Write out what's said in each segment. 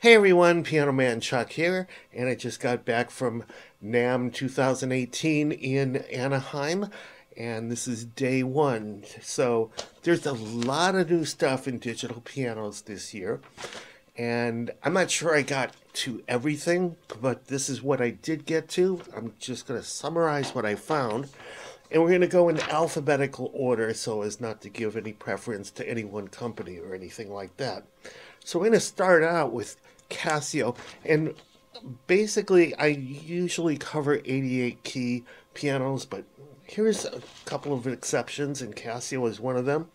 Hey everyone, Piano Man Chuck here, and I just got back from NAMM 2018 in Anaheim, and this is day one. So there's a lot of new stuff in digital pianos this year, and I'm not sure I got to everything, but this is what I did get to. I'm just going to summarize what I found, and we're going to go in alphabetical order so as not to give any preference to any one company or anything like that. So we're going to start out with Casio, and basically I usually cover 88 key pianos, but here's a couple of exceptions, and Casio is one of them.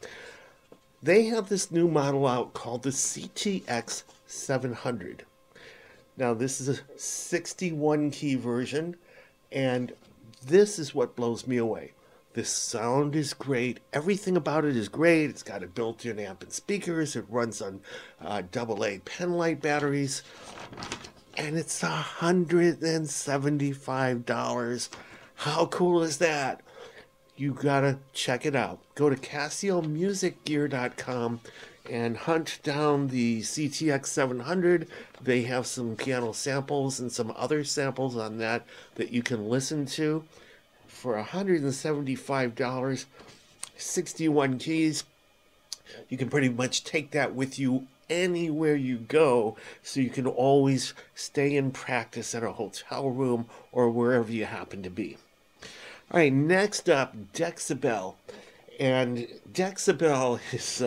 They have this new model out called the CTX 700. Now this is a 61 key version, and this is what blows me away. The sound is great. Everything about it is great. It's got a built-in amp and speakers. It runs on AA penlight batteries. And it's $175. How cool is that? You gotta check it out. Go to CasioMusicGear.com and hunt down the CTX 700. They have some piano samples and some other samples on that you can listen to. For $175, 61 keys, you can pretty much take that with you anywhere you go, so you can always stay in practice at a hotel room or wherever you happen to be. All right, next up, DeckBella. And DeckBella is,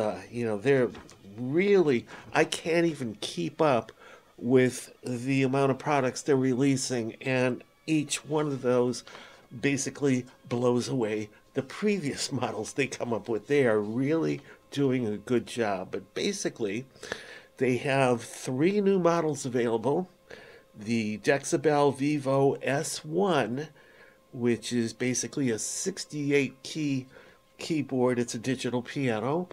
they're really, I can't even keep up with the amount of products they're releasing, and each one of those basically blows away the previous models they come up with. They are really doing a good job. But basically, they have 3 new models available. The DeckBella Vivo S9, which is basically a 68 key keyboard. It's a digital piano.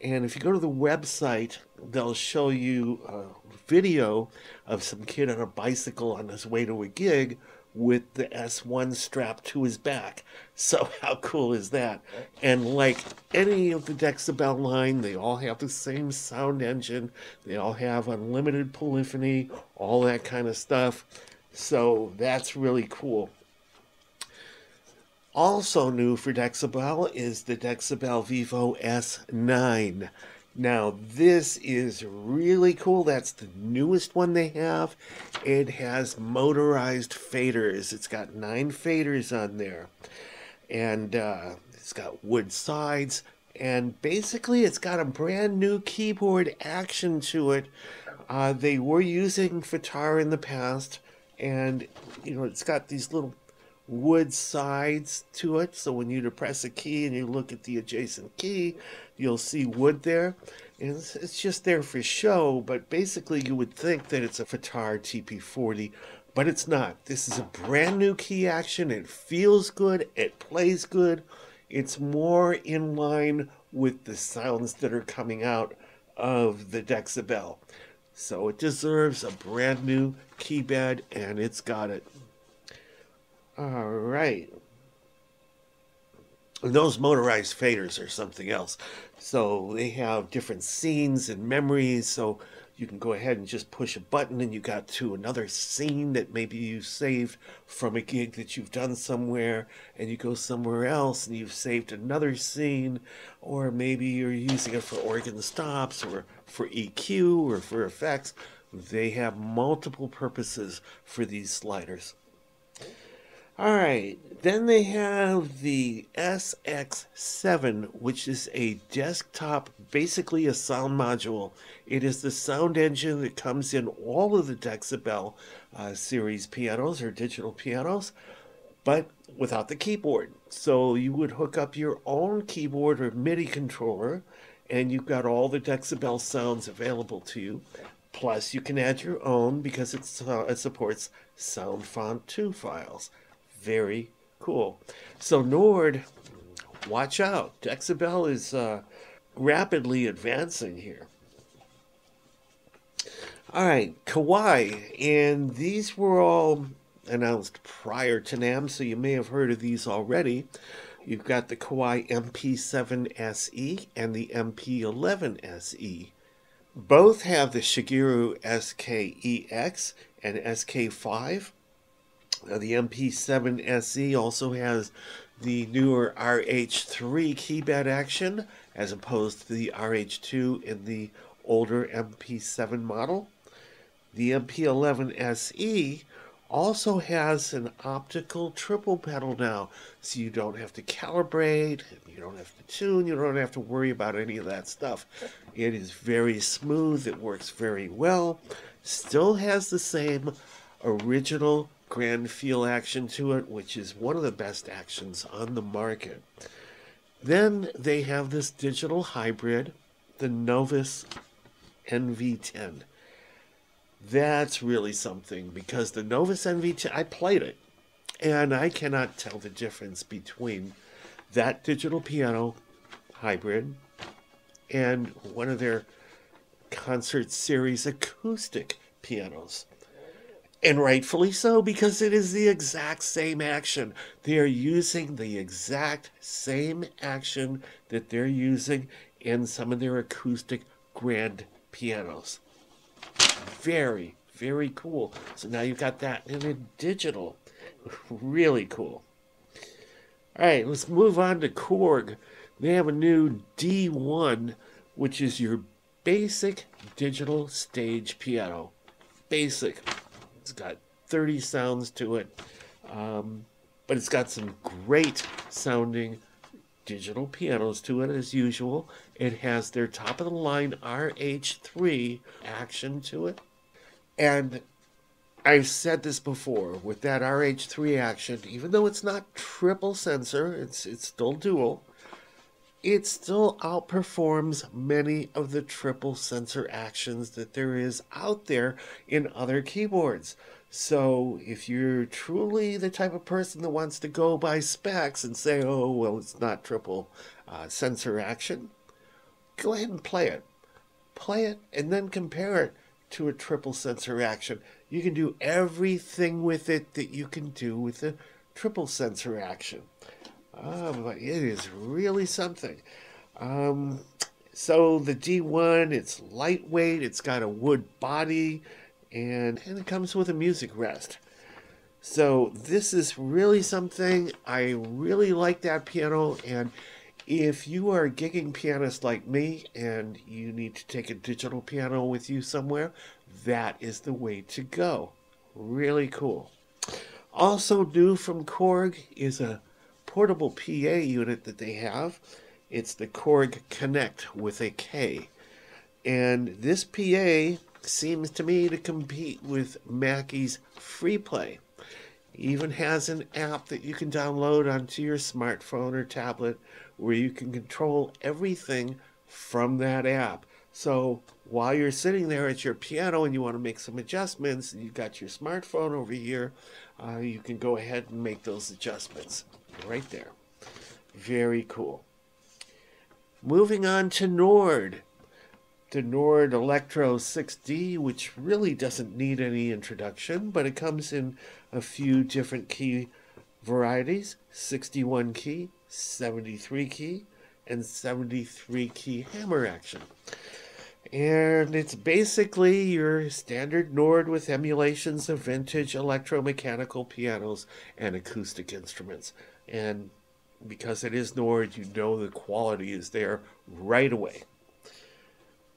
And if you go to the website, they'll show you a video of some kid on a bicycle on his way to a gig with the S1 strapped to his back. So how cool is that? And like any of the DeckBella line, they all have the same sound engine. They all have unlimited polyphony, all that kind of stuff. So that's really cool. Also new for DeckBella is the DeckBella Vivo S9. Now, this is really cool. That's the newest one they have. It has motorized faders. It's got 9 faders on there. And it's got wood sides. And basically, it's got a brand new keyboard action to it. They were using FITAR in the past. And, it's got these little wood sides to it, so when you depress a key and you look at the adjacent key, you'll see wood there, and it's just there for show. But basically you would think that it's a FITAR TP40, but it's not. This is a brand new key action. It feels good, it plays good, it's more in line with the sounds that are coming out of the DeckBella, so it deserves a brand new key bed, and it's got it. All right. Those motorized faders are something else. So they have different scenes and memories. So you can go ahead and just push a button and you got to another scene that maybe you saved from a gig that you've done somewhere, and you go somewhere else and you've saved another scene, or maybe you're using it for organ stops or for EQ or for effects. They have multiple purposes for these sliders. All right, then they have the SX7, which is a desktop, basically a sound module. It is the sound engine that comes in all of the DeckBella series pianos or digital pianos, but without the keyboard. So you would hook up your own keyboard or MIDI controller, and you've got all the DeckBella sounds available to you. Plus, you can add your own because it supports Sound Font 2 files. Very cool. So Nord, watch out. DeckBella is rapidly advancing here. All right, Kawai, and these were all announced prior to NAMM, so you may have heard of these already. You've got the Kawai MP7 SE and the MP11 SE. Both have the Shigeru SKEX and SK5. The MP7 SE also has the newer RH3 keypad action as opposed to the RH2 in the older MP7 model. The MP11 SE also has an optical triple pedal now, so you don't have to calibrate, you don't have to tune, you don't have to worry about any of that stuff. It is very smooth, it works very well, still has the same original grand feel action to it, which is one of the best actions on the market. Then they have this digital hybrid, the Novus NV10. That's really something, because the Novus NV10, I played it, and I cannot tell the difference between that digital piano hybrid and one of their concert series acoustic pianos. And rightfully so, because it is the exact same action. They are using the exact same action that they're using in some of their acoustic grand pianos. Very, very cool. So now you've got that in a digital. Really cool. All right, let's move on to Korg. They have a new D1, which is your basic digital stage piano. Basic. It's got 30 sounds to it, but it's got some great sounding digital pianos to it as usual. It has their top of the line RH3 action to it. And I've said this before, with that RH3 action, even though it's not triple sensor, it's still dual, it still outperforms many of the triple sensor actions that there is out there in other keyboards. So if you're truly the type of person that wants to go by specs and say, oh, well, it's not triple sensor action, go ahead and play it. Play it and then compare it to a triple sensor action. You can do everything with it that you can do with a triple sensor action. But it is really something. So the D1, it's lightweight, it's got a wood body, and it comes with a music rest. So this is really something. I really like that piano, and if you are a gigging pianist like me and you need to take a digital piano with you somewhere, that is the way to go. Really cool. Also new from Korg is a portable PA unit that they have. It's the Korg Connect with a K. And this PA seems to me to compete with Mackie's FreePlay. Even has an app that you can download onto your smartphone or tablet where you can control everything from that app. So while you're sitting there at your piano and you want to make some adjustments, and you've got your smartphone over here, you can go ahead and make those adjustments right there. Very cool. Moving on to Nord. The Nord Electro 6D, which really doesn't need any introduction, but it comes in a few different key varieties: 61 key, 73 key, and 73 key hammer action. And it's basically your standard Nord with emulations of vintage electromechanical pianos and acoustic instruments. And because it is Nord, you know the quality is there right away.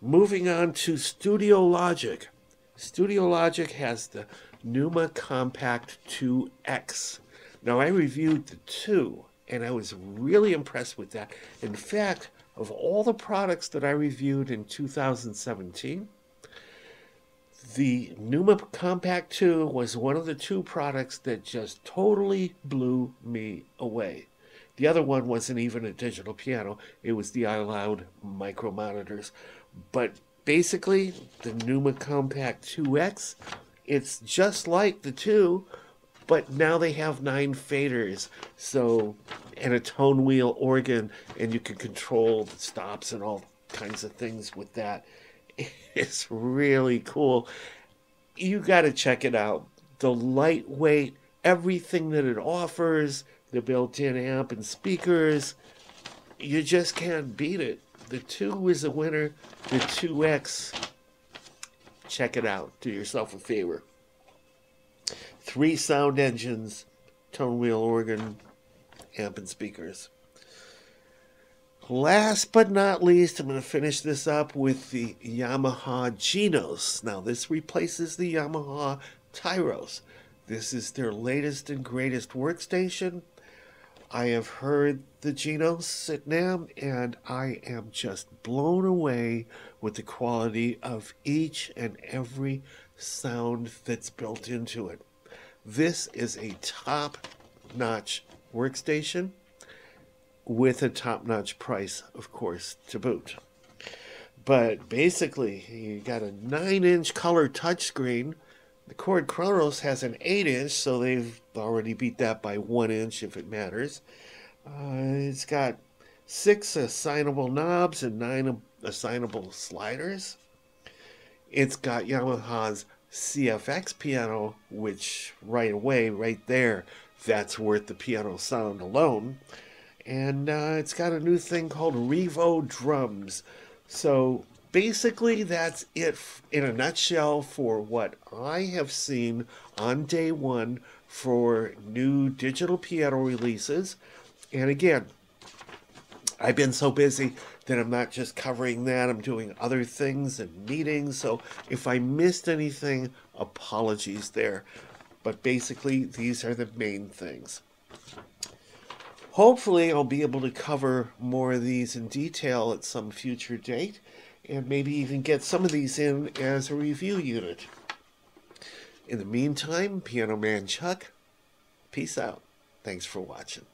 Moving on to Studio Logic. Studio Logic has the Neumann Compact 2X. Now, I reviewed the 2, and I was really impressed with that. In fact, of all the products that I reviewed in 2017, the Neumann Compact 2 was one of the 2 products that just totally blew me away. The other one wasn't even a digital piano. It was the iLoud micro monitors. But basically, the Neumann Compact 2X, it's just like the 2, but now they have 9 faders, so, and a tone wheel organ, and you can control the stops and all kinds of things with that. It's really cool. You got to check it out. The lightweight, everything that it offers, the built-in amp and speakers, you just can't beat it. The 2 is a winner. The 2X check it out. Do yourself a favor. 3 sound engines, tone wheel organ, amp and speakers. Last but not least, I'm going to finish this up with the Yamaha Genos. Now, this replaces the Yamaha Tyros. This is their latest and greatest workstation. I have heard the Genos at NAMM, and I am just blown away with the quality of each and every sound that's built into it. This is a top-notch workstation with a top-notch price, of course, to boot. But basically, you got a 9-inch color touchscreen. The Korg Kronos has an 8-inch, so they've already beat that by 1 inch if it matters. It's got 6 assignable knobs and 9 assignable sliders. It's got Yamaha's CFX piano, which right away, right there, that's worth the piano sound alone. And it's got a new thing called Revo drums. So basically that's it in a nutshell for what I have seen on day one for new digital piano releases. And again, I've been so busy that I'm not just covering that, I'm doing other things and meetings. So if I missed anything, apologies there. But basically, these are the main things. Hopefully, I'll be able to cover more of these in detail at some future date, and maybe even get some of these in as a review unit. In the meantime, Piano Man Chuck, peace out. Thanks for watching.